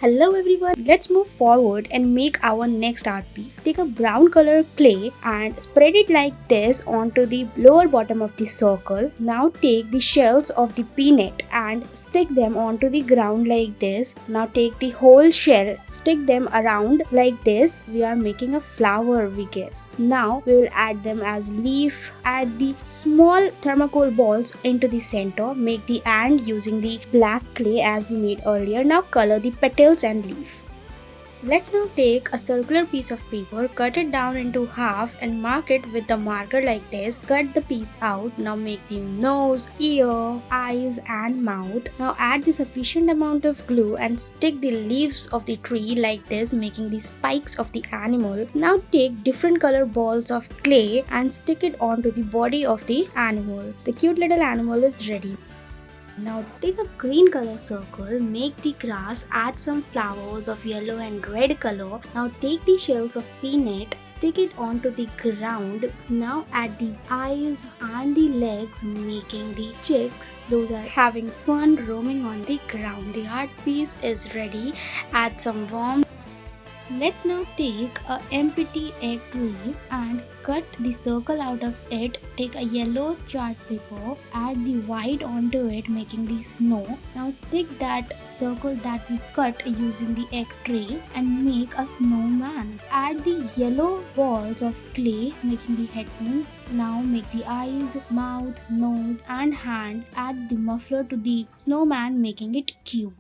Hello everyone, let's move forward and make our next art piece. Take a brown color clay and spread it like this onto the lower bottom of the circle. Now take the shells of the peanut and stick them onto the ground like this. Now take the whole shell, stick them around like this. We are making a flower, we guess. Now we will add them as leaf. Add the small thermocol balls into the center. Make the ant using the black clay as we made earlier. Now color the petals and leaf. Let's now take a circular piece of paper, cut it down into half and mark it with the marker like this. Cut the piece out. Now make the nose, ear, eyes and mouth. Now add the sufficient amount of glue and stick the leaves of the tree like this, making the spikes of the animal. Now take different color balls of clay and stick it onto the body of the animal. The cute little animal is ready. Now take a green color circle, make the grass, add some flowers of yellow and red color. Now take the shells of peanut, stick it onto the ground. Now add the eyes and the legs, making the chicks. Those are having fun roaming on the ground. The art piece is ready. Add some warm. Let's now take a empty egg tray and cut the circle out of it. Take a yellow chart paper, add the white onto it, making the snow. Now stick that circle that we cut using the egg tray and make a snowman. Add the yellow balls of clay, making the headphones. Now make the eyes, mouth, nose and hand. Add the muffler to the snowman, making it cute.